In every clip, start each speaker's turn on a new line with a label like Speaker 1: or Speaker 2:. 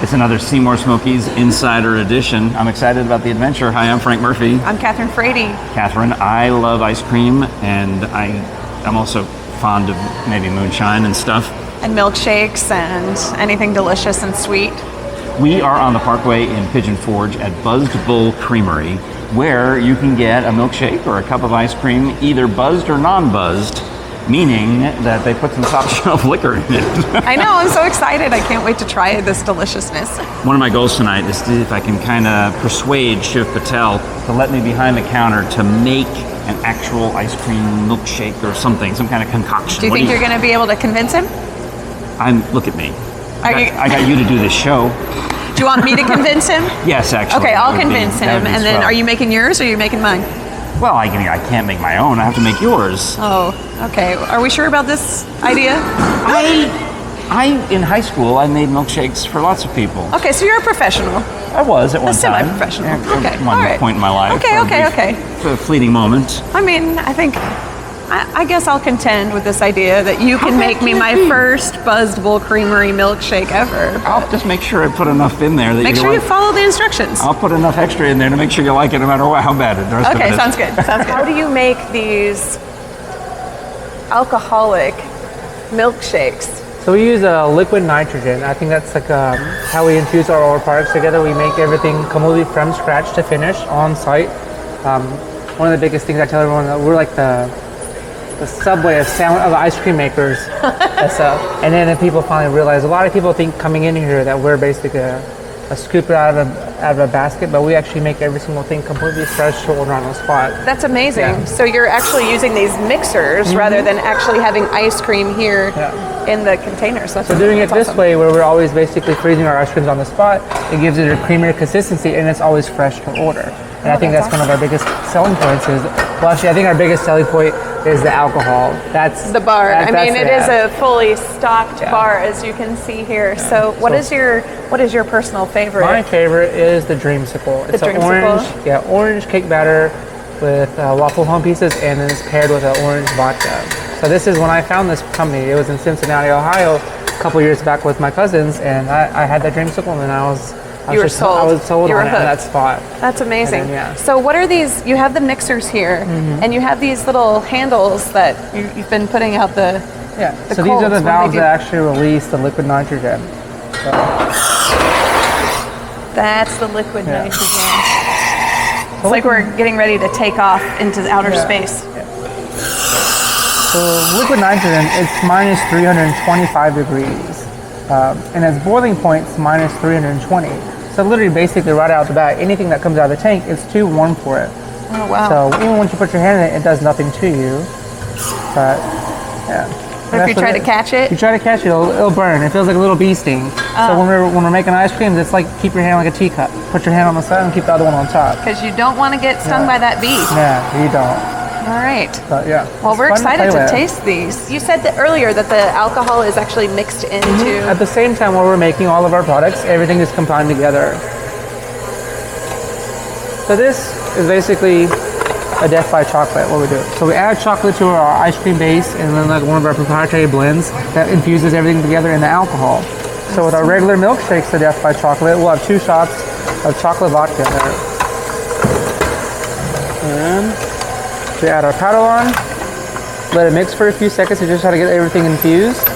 Speaker 1: It's another Seymour Smokies Insider Edition. I'm excited about the adventure. Hi, I'm Frank Murphy.
Speaker 2: I'm Kathryn Frady.
Speaker 1: Kathryn, I love ice cream, and I'm also fond of maybe moonshine and stuff.
Speaker 2: And milkshakes and anything delicious and sweet.
Speaker 1: We are on the Parkway in Pigeon Forge at Buzzed Bull Creamery, where you can get a milkshake or a cup of ice cream, either buzzed or non-buzzed, meaning that they put some top shelf liquor in it.
Speaker 2: I know, I'm so excited. I can't wait to try this deliciousness.
Speaker 1: One of my goals tonight is to see if I can kind of persuade Shiv Patel to let me behind the counter to make an actual ice cream milkshake or something, some kind of concoction.
Speaker 2: Do you think you're going to be able to convince him?
Speaker 1: Look at me. I got you to do this show.
Speaker 2: Do you want me to convince him?
Speaker 1: Yes, actually.
Speaker 2: Okay, I'll convince him. And then are you making yours or are you making mine?
Speaker 1: Well, I can't make my own. I have to make yours.
Speaker 2: Oh, okay. Are we sure about this idea?
Speaker 1: In high school, I made milkshakes for lots of people.
Speaker 2: Okay, so you're a professional.
Speaker 1: I was at one time.
Speaker 2: Semi-professional.
Speaker 1: Yeah,
Speaker 2: okay,
Speaker 1: one point in my life.
Speaker 2: Okay.
Speaker 1: For a fleeting moment.
Speaker 2: I mean, I guess I'll contend with this idea that you can make me my first Buzzed Bull Creamery milkshake ever.
Speaker 1: I'll just make sure I put enough in there that
Speaker 2: make sure you follow the instructions.
Speaker 1: I'll put enough extra in there to make sure you like it no matter how bad it is.
Speaker 2: Okay, sounds good. How do you make these alcoholic milkshakes?
Speaker 3: So we use liquid nitrogen. I think that's like how we infuse our products together. We make everything completely from scratch to finish on site. One of the biggest things I tell everyone that we're like the Subway of ice cream makers. And then people finally realize, a lot of people think coming in here that we're basically a scoop out of a basket, but we actually make every single thing completely fresh to order on the spot.
Speaker 2: That's amazing.
Speaker 3: Yeah.
Speaker 2: So you're actually using these mixers rather than actually having ice cream here in the containers.
Speaker 3: So doing it this way, where we're always basically freezing our ice creams on the spot, it gives it a creamier consistency and it's always fresh to order. And I think that's one of our biggest selling points I think our biggest selling point is the alcohol. That's
Speaker 2: the bar. It is a fully stocked bar, as you can see here. Yeah. So what is your personal favorite?
Speaker 3: My favorite is the dreamsicle. It's an orange cake batter with waffle home pieces, and then it's paired with an orange vodka. So this is when I found this company. It was in Cincinnati, Ohio, a couple years back with my cousins, and I had that dreamsicle, and I was sold on it in that spot.
Speaker 2: That's amazing.
Speaker 3: Then,
Speaker 2: So what are these? You have the mixers here, and you have these little handles that you've been putting out the
Speaker 3: so these are the valves that actually release the liquid nitrogen. So.
Speaker 2: That's the liquid nitrogen. It's like we're getting ready to take off into outer space.
Speaker 3: Yeah. So liquid nitrogen, it's minus 325 degrees. And its boiling point is minus 320. So literally, basically, right out the bat, anything that comes out of the tank is too warm for it.
Speaker 2: Oh, wow.
Speaker 3: So even once you put your hand in it, it does nothing to you. But,
Speaker 2: But if you try to catch it?
Speaker 3: You try to catch it, it'll burn. It feels like a little bee sting. So when we're making ice cream, it's like keep your hand like a teacup. Put your hand on the side and keep the other one on top.
Speaker 2: Because you don't want to get stung by that bee.
Speaker 3: Yeah, you don't.
Speaker 2: All right.
Speaker 3: But
Speaker 2: well, we're excited to taste these. You said that earlier that the alcohol is actually mixed into...
Speaker 3: At the same time, while we're making all of our products, everything is combined together. So this is basically a death by chocolate, what we do. So we add chocolate to our ice cream base, and then like one of our proprietary blends that infuses everything together in the alcohol. So with our regular milkshakes, the death by chocolate, we'll have 2 shots of chocolate vodka in there. And we add our powder on, let it mix for a few seconds to just try to get everything infused.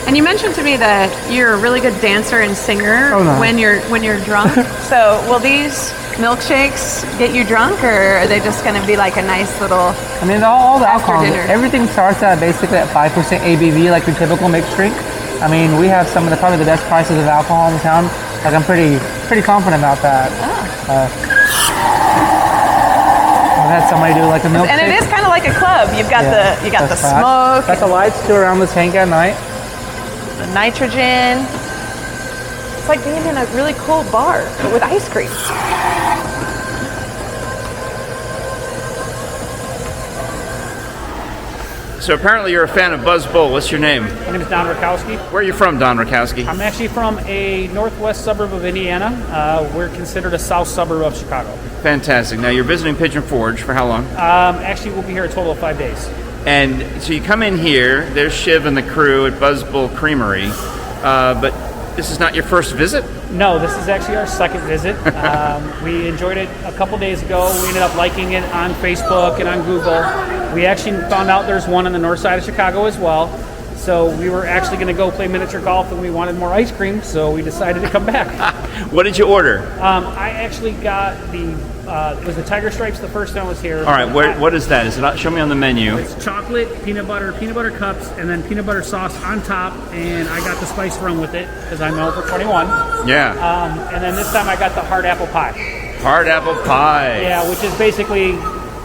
Speaker 2: And you mentioned to me that you're a really good dancer and singer when you're drunk. So will these milkshakes get you drunk, or are they just going to be like a nice little?
Speaker 3: I mean, all the alcohol, everything starts at basically at 5% ABV, like your typical mixed drink. I mean, we have some of probably the best prices of alcohol in town. Like I'm pretty confident about that. I've had somebody do like a milkshake.
Speaker 2: And it is kind of like a club. You've got the smoke.
Speaker 3: Got the lights too around the tank at night.
Speaker 2: The nitrogen. It's like being in a really cool bar, but with ice cream.
Speaker 1: So apparently you're a fan of Buzzed Bull. What's your name?
Speaker 4: My name is Don Rakowski.
Speaker 1: Where are you from, Don Rakowski?
Speaker 4: I'm actually from a northwest suburb of Indiana. We're considered a south suburb of Chicago.
Speaker 1: Fantastic. Now you're visiting Pigeon Forge for how long?
Speaker 4: Actually, we'll be here a total of 5 days.
Speaker 1: And so you come in here, there's Shiv and the crew at Buzzed Bull Creamery, but this is not your first visit?
Speaker 4: No, this is actually our second visit. We enjoyed it a couple days ago. We ended up liking it on Facebook and on Google. We actually found out there's one on the north side of Chicago as well. So we were actually going to go play miniature golf, and we wanted more ice cream, so we decided to come back.
Speaker 1: What did you order?
Speaker 4: I actually got it was the Tiger Stripes the first time I was here.
Speaker 1: All right, what is that? Show me on the menu.
Speaker 4: It's chocolate, peanut butter cups, and then peanut butter sauce on top, and I got the spice rum with it, because I'm over 21.
Speaker 1: Yeah.
Speaker 4: And then this time I got the hard apple pie.
Speaker 1: Hard apple pie.
Speaker 4: Yeah, which is basically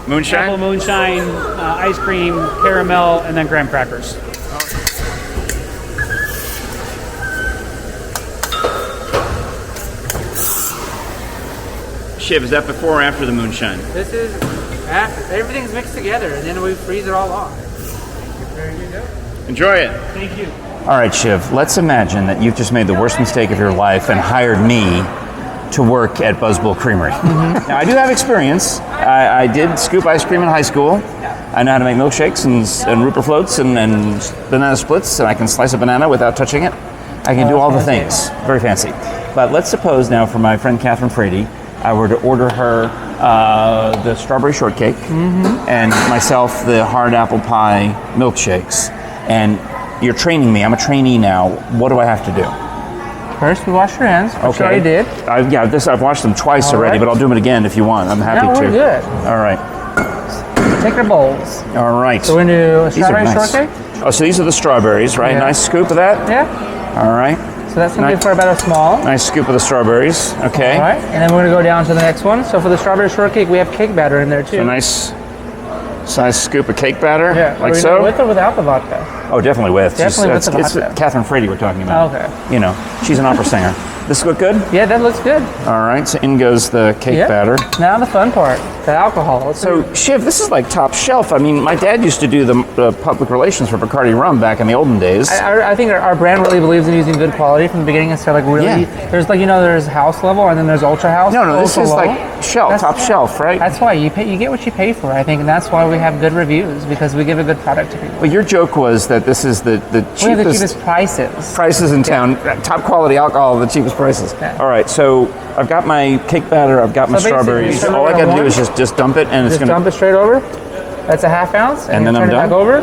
Speaker 1: moonshine?
Speaker 4: Apple moonshine, ice cream, caramel, and then graham crackers.
Speaker 1: Shiv, is that before or after the moonshine?
Speaker 3: This is after. Everything's mixed together, and then we freeze it all off. There you go.
Speaker 1: Enjoy it.
Speaker 4: Thank you.
Speaker 1: All right, Shiv, let's imagine that you've just made the worst mistake of your life and hired me to work at Buzzed Bull Creamery. Mm-hmm. Now, I do have experience. I did scoop ice cream in high school. I know how to make milkshakes and Rupert floats and banana splits, and I can slice a banana without touching it. I can do all the things. Very fancy. But let's suppose now, for my friend Kathryn Frady, I were to order her the strawberry shortcake and myself the hard apple pie milkshakes. And you're training me. I'm a trainee now. What do I have to do?
Speaker 3: First, we wash your hands. Which I did.
Speaker 1: I've washed them twice already, but I'll do them again if you want. I'm happy to.
Speaker 3: We're good.
Speaker 1: All right.
Speaker 3: Take your bowls.
Speaker 1: All right.
Speaker 3: So we're going to do a strawberry shortcake?
Speaker 1: Oh, so these are the strawberries, right?
Speaker 3: Yeah.
Speaker 1: Nice scoop of that?
Speaker 3: Yeah.
Speaker 1: All right.
Speaker 3: So that's going to be for about a small.
Speaker 1: Nice scoop of the strawberries. Okay.
Speaker 3: All right. And then we're going to go down to the next one. So for the strawberry shortcake, we have cake batter in there too.
Speaker 1: So nice size scoop of cake batter?
Speaker 3: Yeah.
Speaker 1: Like so?
Speaker 3: With or without the vodka?
Speaker 1: Oh, definitely with.
Speaker 3: Definitely with the
Speaker 1: It's
Speaker 3: vodka.
Speaker 1: Kathryn Frady we're talking about.
Speaker 3: Okay.
Speaker 1: You know, she's an opera singer. This look good?
Speaker 3: Yeah, that looks good.
Speaker 1: All right, so in goes the cake batter.
Speaker 3: Now the fun part, the alcohol.
Speaker 1: So, Shiv, this is like top shelf. I mean, my dad used to do the public relations for Bacardi Rum back in the olden days.
Speaker 3: I think our brand really believes in using good quality from the beginning instead of like really.
Speaker 1: Yeah.
Speaker 3: There's like there's house level and then there's ultra house.
Speaker 1: No, this is
Speaker 3: low.
Speaker 1: like top shelf, right?
Speaker 3: That's why you get what you pay for. I think, and that's why we have good reviews because we give a good product to people.
Speaker 1: Well, your joke was that this is the cheapest.
Speaker 3: We have the cheapest prices
Speaker 1: In town. Top quality alcohol, the cheapest prices.
Speaker 3: Yeah.
Speaker 1: All right, so I've got my cake batter, I've got my strawberries. All I got to do is just dump it, and it's going to
Speaker 3: dump it straight over. That's a half ounce,
Speaker 1: and then
Speaker 3: turn
Speaker 1: I'm
Speaker 3: it
Speaker 1: done.
Speaker 3: back over.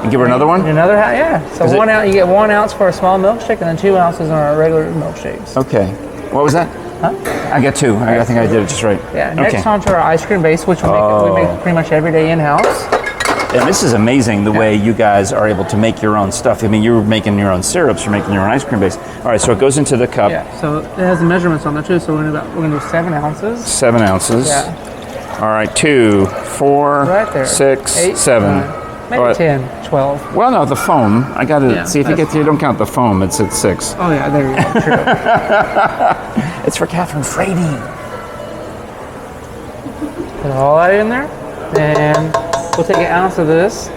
Speaker 1: And give her another one.
Speaker 3: Another half, yeah. So you get 1 ounce for a small milkshake, and then 2 ounces on our regular milkshakes.
Speaker 1: Okay. What was that?
Speaker 3: Huh?
Speaker 1: I got 2. I think I did it just right.
Speaker 3: Yeah. Next on to our ice cream base, which we make pretty much every day in house.
Speaker 1: And this is amazing the way you guys are able to make your own stuff. I mean, you're making your own syrups, you're making your own ice cream base. All right, so it goes into the cup.
Speaker 3: Yeah, so it has the measurements on there too. So we're gonna do 7 ounces.
Speaker 1: 7 ounces.
Speaker 3: Yeah.
Speaker 1: All right, 2, 4,
Speaker 3: Right there.
Speaker 1: 6,
Speaker 3: 8,
Speaker 1: 7.
Speaker 3: 9, maybe 10, 12.
Speaker 1: Well, no, the foam. I got to see if you
Speaker 3: that's
Speaker 1: you don't count the foam. It's at 6.
Speaker 3: Oh yeah, there you go. True.
Speaker 1: It's for Kathryn Frady.
Speaker 3: Put all that in there, and we'll take 1 ounce of this.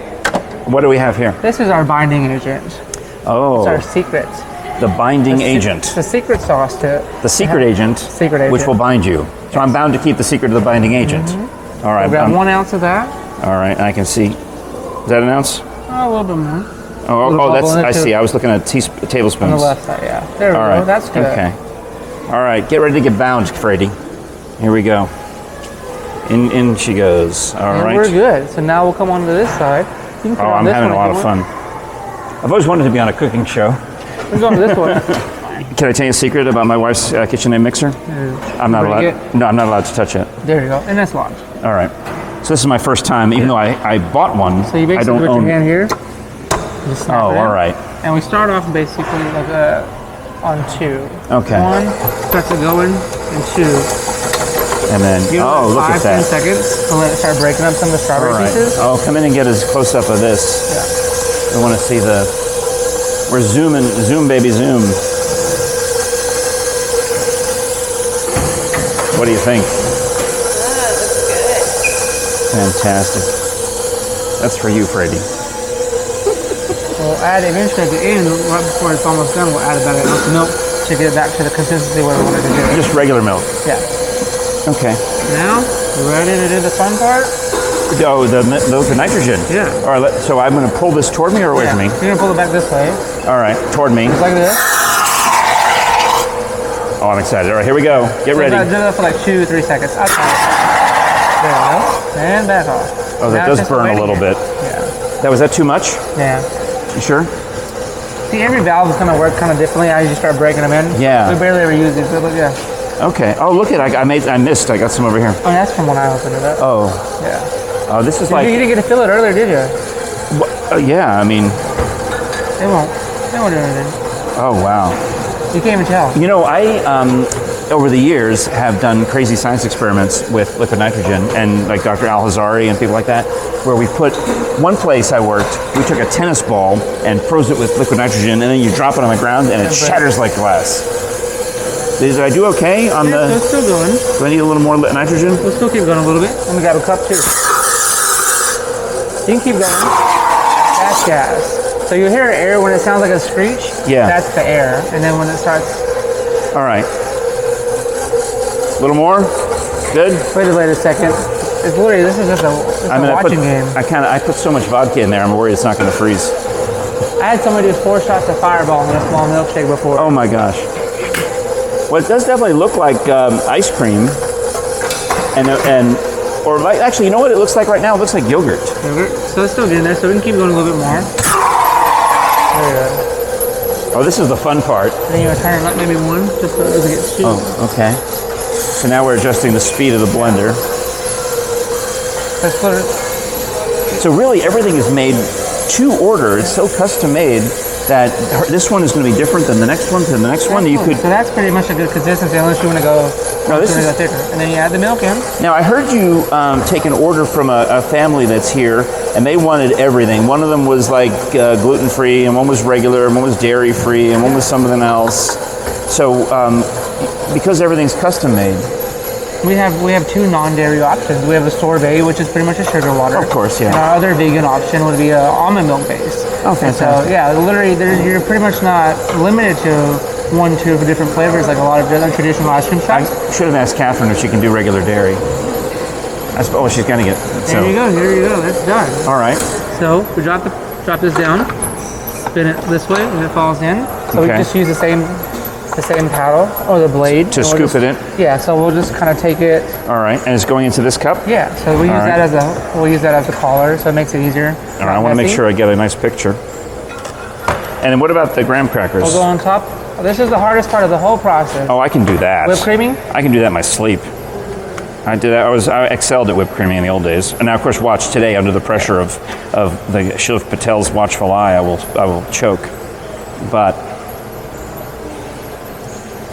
Speaker 1: What do we have here?
Speaker 3: This is our binding agent.
Speaker 1: Oh,
Speaker 3: It's our secret.
Speaker 1: the binding agent.
Speaker 3: The secret sauce to it.
Speaker 1: The secret agent,
Speaker 3: Secret agent.
Speaker 1: which will bind you. So I'm bound to keep the secret of the binding agent. All right.
Speaker 3: We've got 1 ounce of that.
Speaker 1: All right, I can see. Is that an ounce?
Speaker 3: Oh, a little bit more.
Speaker 1: Oh, that's.
Speaker 3: bubble in it
Speaker 1: I
Speaker 3: too.
Speaker 1: see. I was looking at tablespoons.
Speaker 3: On the left side, yeah. There we
Speaker 1: All
Speaker 3: go.
Speaker 1: right.
Speaker 3: That's good.
Speaker 1: Okay. All right. Get ready to get bound, Frady. Here we go. In she goes. All
Speaker 3: And
Speaker 1: right.
Speaker 3: we're good. So now we'll come on to this side. You can put
Speaker 1: Oh,
Speaker 3: on
Speaker 1: I'm
Speaker 3: this
Speaker 1: having a
Speaker 3: one
Speaker 1: lot
Speaker 3: if
Speaker 1: of
Speaker 3: you
Speaker 1: fun. I've always wanted to be on a cooking show.
Speaker 3: want. We can go on to this one.
Speaker 1: Can I tell you a secret about my wife's KitchenAid mixer? I'm not
Speaker 3: Bring
Speaker 1: allowed. No, I'm not allowed to touch it.
Speaker 3: There you go. And that's locked.
Speaker 1: All right. So this is my first time, even though I bought one.
Speaker 3: So you
Speaker 1: I
Speaker 3: basically
Speaker 1: don't
Speaker 3: put
Speaker 1: own.
Speaker 3: your hand here. Just snap
Speaker 1: Oh,
Speaker 3: it in.
Speaker 1: all right.
Speaker 3: And we start off basically like on 2.
Speaker 1: Okay.
Speaker 3: 1, starts it going, and 2.
Speaker 1: And then,
Speaker 3: Give it
Speaker 1: oh, look
Speaker 3: 5,
Speaker 1: at that.
Speaker 3: 10 seconds to let it start breaking up some of the strawberry
Speaker 1: All right.
Speaker 3: pieces.
Speaker 1: Oh, come in and get as close up of this.
Speaker 3: Yeah.
Speaker 1: I want to see the. We're zooming, zoom, baby, zoom. What do you think? Fantastic. That's for you, Frady.
Speaker 3: We'll add eventually at the end, right before it's almost done, we'll add about an ounce of milk to get it back to the consistency where we want it to get.
Speaker 1: Just regular milk.
Speaker 3: Yeah.
Speaker 1: Okay.
Speaker 3: Now, we're ready to do the fun part.
Speaker 1: Oh, the liquid nitrogen.
Speaker 3: Yeah.
Speaker 1: All right, so I'm going to pull this toward me or away from me?
Speaker 3: You're going to pull it back this way.
Speaker 1: All right, toward me.
Speaker 3: Just like this.
Speaker 1: Oh, I'm excited. All right, here we go. Get ready.
Speaker 3: Do that for like 2-3 seconds. There we go. And back off.
Speaker 1: Oh, that does burn a little bit.
Speaker 3: Yeah.
Speaker 1: Was that too much?
Speaker 3: Yeah.
Speaker 1: You sure?
Speaker 3: See, every valve is going to work kind of differently as you start breaking them in.
Speaker 1: Yeah.
Speaker 3: We barely ever use these, but yeah.
Speaker 1: Okay. Oh, look at I missed. I got some over here.
Speaker 3: Oh, that's from when I opened it up.
Speaker 1: Oh.
Speaker 3: Yeah.
Speaker 1: Oh, this is like.
Speaker 3: You didn't get to fill it earlier, did you?
Speaker 1: Yeah. I mean.
Speaker 3: They won't do anything.
Speaker 1: Oh wow.
Speaker 3: You can't even tell.
Speaker 1: You know, I over the years have done crazy science experiments with liquid nitrogen, and like Dr. Al-Hazari and people like that, where we put one place I worked, we took a tennis ball and froze it with liquid nitrogen, and then you drop it on the ground and it shatters like glass. Did I do okay on the?
Speaker 3: It's still going.
Speaker 1: Do I need a little more nitrogen?
Speaker 3: We'll still keep going a little bit. Let me grab a cup too. You can keep going. That's gas. So you hear air when it sounds like a screech.
Speaker 1: Yeah.
Speaker 3: That's the air, and then when it starts.
Speaker 1: All right. A little more. Good.
Speaker 3: Wait a second. It's literally this is just a watching game.
Speaker 1: I put so much vodka in there. I'm worried it's not going to freeze.
Speaker 3: I had somebody do 4 shots of Fireball in a small milkshake before.
Speaker 1: Oh my gosh. Well, it does definitely look like ice cream, or like actually, you know what it looks like right now? It looks like yogurt.
Speaker 3: Yogurt. So it's still getting there. So we can keep going a little bit more. There you go.
Speaker 1: Oh, this is the fun part.
Speaker 3: Then you turn it like maybe one, just so it doesn't get too.
Speaker 1: Oh, okay. So now we're adjusting the speed of the blender.
Speaker 3: Let's put it.
Speaker 1: So really, everything is made to order. It's so custom made that this one is going to be different than the next one to the next one. You could.
Speaker 3: So that's pretty much a good consistency, unless you want to go.
Speaker 1: No, this is
Speaker 3: thicker. And then you add the milk in.
Speaker 1: Now I heard you take an order from a family that's here, and they wanted everything. One of them was like gluten-free, and one was regular, and one was dairy-free, and one was something else. So because everything's custom made.
Speaker 3: We have 2 non-dairy options. We have a sorbet, which is pretty much a sugar water.
Speaker 1: Of course, yeah.
Speaker 3: And our other vegan option would be almond milk based.
Speaker 1: Oh, fantastic.
Speaker 3: So yeah, literally, you're pretty much not limited to 1-2 different flavors like a lot of other traditional ice cream shops.
Speaker 1: I should have asked Kathryn if she can do regular dairy. Oh, she's getting it. So.
Speaker 3: There you go. That's done.
Speaker 1: All right.
Speaker 3: So we drop this down, spin it this way, and it falls in. So we just use the same paddle or the blade
Speaker 1: to scoop it in.
Speaker 3: Yeah. So we'll just kind of take it.
Speaker 1: All right, and it's going into this cup.
Speaker 3: Yeah. So we use that as a collar, so it makes it easier.
Speaker 1: All right. I want to make sure I get a nice picture. And then what about the graham crackers?
Speaker 3: We'll go on top. This is the hardest part of the whole process.
Speaker 1: Oh, I can do that.
Speaker 3: Whipped creaming?
Speaker 1: I can do that in my sleep. I did that. I excelled at whipped creaming in the old days. And now, of course, watch today under the pressure of the Shiv Patel's watchful eye, I will choke. But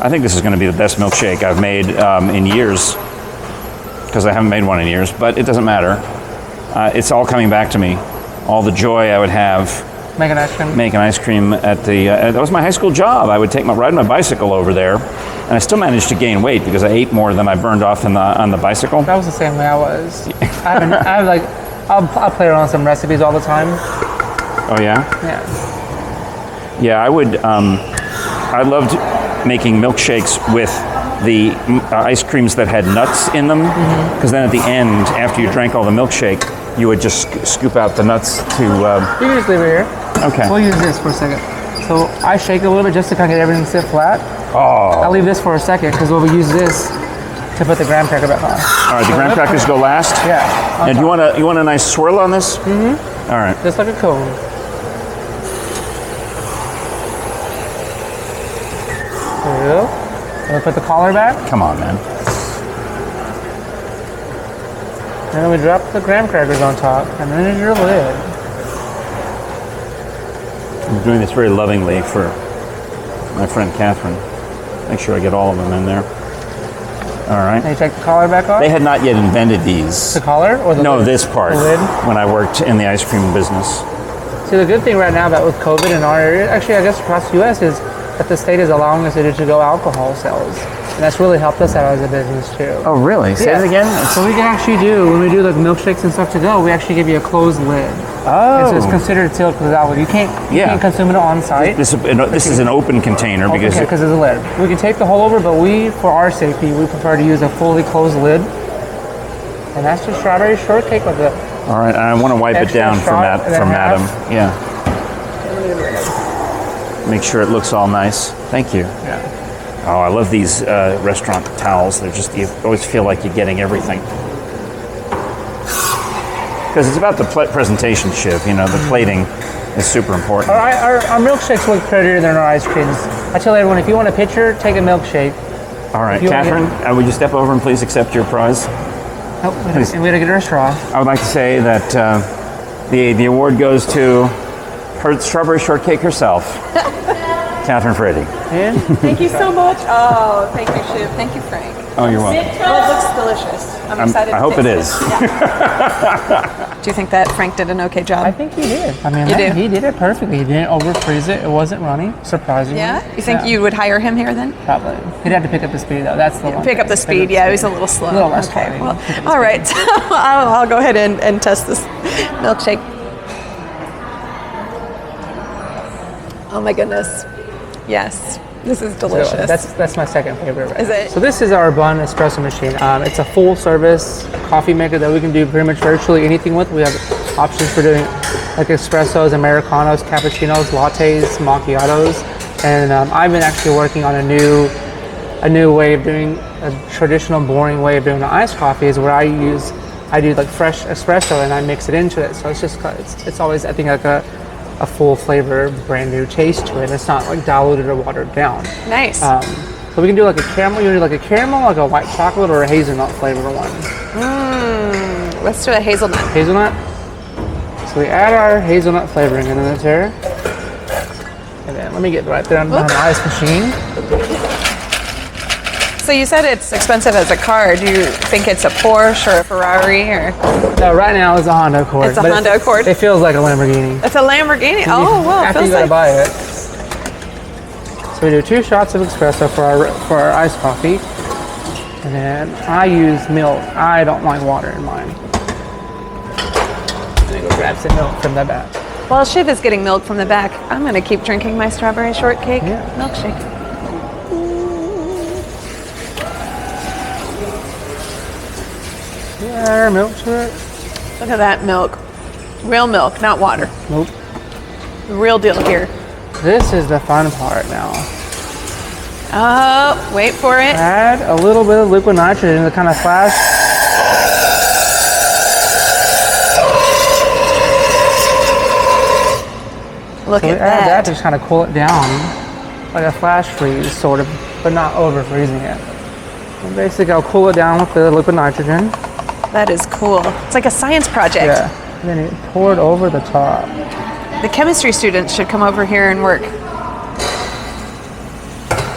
Speaker 1: I think this is going to be the best milkshake I've made in years, because I haven't made one in years. But it doesn't matter. It's all coming back to me. All the joy I would have.
Speaker 3: Making ice cream.
Speaker 1: Making ice cream at the. That was my high school job. I would ride my bicycle over there, and I still managed to gain weight because I ate more than I burned off on the bicycle.
Speaker 3: That was the same way I was. I'll play around with some recipes all the time.
Speaker 1: Oh yeah.
Speaker 3: Yeah.
Speaker 1: Yeah, I would. I loved making milkshakes with the ice creams that had nuts in them, because then at the end, after you drank all the milkshake, you would just scoop out the nuts to.
Speaker 3: You can just leave it here.
Speaker 1: Okay.
Speaker 3: We'll use this for a second. So I shake it a little bit just to kind of get everything sit flat.
Speaker 1: Oh.
Speaker 3: I'll leave this for a second because we'll use this to put the graham cracker back on.
Speaker 1: All right, the graham crackers go last.
Speaker 3: Yeah.
Speaker 1: And you want a nice swirl on this? Mm-hmm. All right.
Speaker 3: Just like a cone. There we go. And we put the collar back.
Speaker 1: Come on, man.
Speaker 3: And then we drop the graham crackers on top, and then there's your lid.
Speaker 1: I'm doing this very lovingly for my friend Kathryn. Make sure I get all of them in there. All right.
Speaker 3: And you take the collar back off?
Speaker 1: They had not yet invented these.
Speaker 3: The collar or the lid?
Speaker 1: No, this part.
Speaker 3: The lid?
Speaker 1: When I worked in the ice cream business.
Speaker 3: See, the good thing right now about with COVID in our area, actually I guess across the U.S., is that the state is allowing us to go alcohol sales. And that's really helped us out as a business too.
Speaker 1: Oh, really? Say it again?
Speaker 3: So we can actually when we do like milkshakes and stuff to go, we actually give you a closed lid.
Speaker 1: Oh.
Speaker 3: And so it's considered sealed because you can't consume it on site.
Speaker 1: This is an open container because
Speaker 3: it's a lid. We can tape the hole over, but for our safety, we prefer to use a fully closed lid. And that's the strawberry shortcake with the
Speaker 1: All right, I want to wipe it
Speaker 3: extra
Speaker 1: down for
Speaker 3: shot and a
Speaker 1: Madam.
Speaker 3: half.
Speaker 1: Yeah. Make sure it looks all nice. Thank you.
Speaker 3: Yeah.
Speaker 1: Oh, I love these restaurant towels. They're just, you always feel like you're getting everything. Because it's about the presentation, Shiv. You know, the plating is super important.
Speaker 3: Our milkshakes look prettier than our ice creams. I tell everyone, if you want a picture, take a milkshake.
Speaker 1: All right,
Speaker 3: If you wanna
Speaker 1: Kathryn, would you step over and please accept your prize?
Speaker 3: Oh,
Speaker 1: Please.
Speaker 3: and we gotta get her a straw.
Speaker 1: I would like to say that the award goes to her strawberry shortcake herself, Kathryn Frady.
Speaker 3: And
Speaker 2: Thank you so much. Oh, thank you, Shiv. Thank you, Frank.
Speaker 1: Oh, you're welcome.
Speaker 2: Well, it looks delicious. I'm excited.
Speaker 1: I
Speaker 2: to
Speaker 1: hope it
Speaker 2: taste
Speaker 1: is.
Speaker 2: Yeah. Do you think that Frank did an okay job?
Speaker 3: I think he did. I mean,
Speaker 2: You do?
Speaker 3: he did it perfectly. He didn't overfreeze it. It wasn't runny, surprisingly.
Speaker 2: Yeah? You think
Speaker 3: Yeah,
Speaker 2: you would hire him here then?
Speaker 3: Probably. He'd have to pick up the speed, though. That's the one
Speaker 2: Pick
Speaker 3: thing.
Speaker 2: up the speed. Yeah, he was a little slow.
Speaker 3: A little less
Speaker 2: Okay.
Speaker 3: slow,
Speaker 2: Well,
Speaker 3: pick up the
Speaker 2: all
Speaker 3: speed.
Speaker 2: right. So I'll go ahead and test this milkshake. Oh my goodness. Yes. This is delicious.
Speaker 3: That's my second favorite. Right
Speaker 2: Is
Speaker 3: now.
Speaker 2: it?
Speaker 3: So this is our Bun espresso machine. It's a full-service coffee maker that we can do pretty much virtually anything with. We have options for doing like espressos, americanos, cappuccinos, lattes, macchiatos, and I've been actually working on a new way of doing a traditional, boring way of doing an iced coffee. Is where I do like fresh espresso and I mix it into it. So it's always, I think, like a full flavor, brand new taste to it. It's not like diluted or watered down.
Speaker 2: Nice.
Speaker 3: So we can do like a caramel. You do like a caramel, like a white chocolate, or a hazelnut flavor one.
Speaker 2: Let's do a hazelnut.
Speaker 3: Hazelnut. So we add our hazelnut flavoring into this here, and then let me get right there on the ice machine.
Speaker 2: So you said it's expensive as a car. Do you think it's a Porsche or a Ferrari or?
Speaker 3: No, right now it's a Honda Accord.
Speaker 2: It's a
Speaker 3: but
Speaker 2: Honda Accord.
Speaker 3: It feels like a Lamborghini.
Speaker 2: It's a Lamborghini. Oh, wow.
Speaker 3: After
Speaker 2: Feels
Speaker 3: you gotta
Speaker 2: like
Speaker 3: buy it. So we do 2 shots of espresso for our iced coffee, and then I use milk. I don't like water in mine. And then go grab some milk from the back.
Speaker 2: While Shiv is getting milk from the back, I'm going to keep drinking my strawberry shortcake milkshake.
Speaker 3: Yeah, milk to it.
Speaker 2: Look at that milk. Real milk, not water.
Speaker 3: Nope.
Speaker 2: The real deal here.
Speaker 3: This is the fun part now.
Speaker 2: Oh, wait for it.
Speaker 3: Add a little bit of liquid nitrogen to kind of flash.
Speaker 2: Look
Speaker 3: So we
Speaker 2: at
Speaker 3: add that
Speaker 2: that.
Speaker 3: to just kind of cool it down, like a flash freeze sort of, but not over freezing it. And basically, I'll cool it down with the liquid nitrogen.
Speaker 2: That is cool. It's like a science project.
Speaker 3: Yeah. And then you pour it over the top.
Speaker 2: The chemistry students should come over here and work.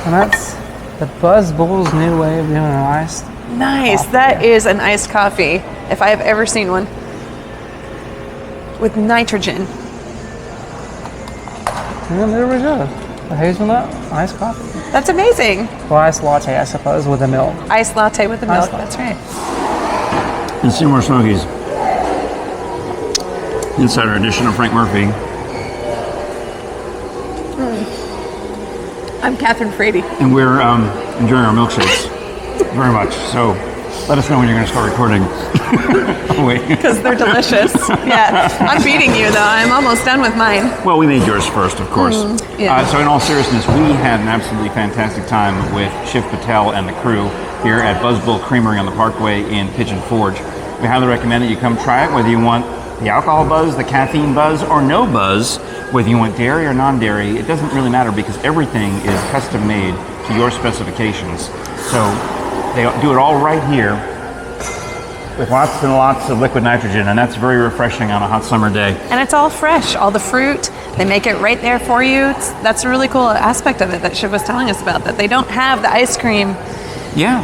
Speaker 3: And that's the Buzzed Bull's new way of doing an iced.
Speaker 2: Nice. That is an iced coffee, if I have ever seen one. With nitrogen.
Speaker 3: And then there we go. The hazelnut iced coffee.
Speaker 2: That's amazing.
Speaker 3: Well, iced latte, I suppose, with the milk.
Speaker 2: Iced latte with the milk.
Speaker 3: Iced latte.
Speaker 2: That's right.
Speaker 1: And Seymour Smokies. Insider edition of Frank Murphy.
Speaker 2: I'm Kathryn Frady.
Speaker 1: And we're enjoying our milkshakes very much. So let us know when you're going to start recording. Oh, wait.
Speaker 2: Because they're delicious. Yeah. I'm beating you, though. I'm almost done with mine.
Speaker 1: Well, we made yours first, of course.
Speaker 2: yeah.
Speaker 1: So in all seriousness, we had an absolutely fantastic time with Shiv Patel and the crew here at Buzzed Bull Creamery on the Parkway in Pigeon Forge. We highly recommend that you come try it, whether you want the alcohol buzz, the caffeine buzz, or no buzz, whether you want dairy or non-dairy. It doesn't really matter because everything is custom made to your specifications. So they do it all right here with lots and lots of liquid nitrogen, and that's very refreshing on a hot summer day.
Speaker 2: And it's all fresh. All the fruit, they make it right there for you. That's a really cool aspect of it that Shiv was telling us about, that they don't have the ice cream.
Speaker 1: Yeah.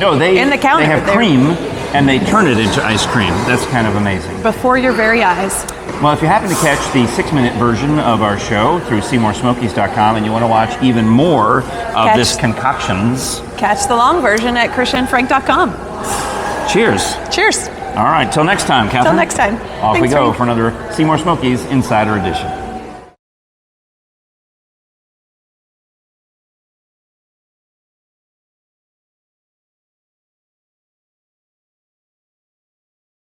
Speaker 1: No, they
Speaker 2: In the counter,
Speaker 1: they have
Speaker 2: they're-
Speaker 1: cream and they turn it into ice cream. That's kind of amazing.
Speaker 2: Before your very eyes.
Speaker 1: Well, if you happen to catch the 6-minute version of our show through SeymourSmokies.com and you want to watch even more of this concoctions,
Speaker 2: Catch the long version at KrishaandFrank.com.
Speaker 1: cheers.
Speaker 2: Cheers.
Speaker 1: All right, till next time, Kathryn.
Speaker 2: Till next time.
Speaker 1: Off we
Speaker 2: Thanks,
Speaker 1: go
Speaker 2: Frank.
Speaker 1: for another Seymour Smokies Insider Edition.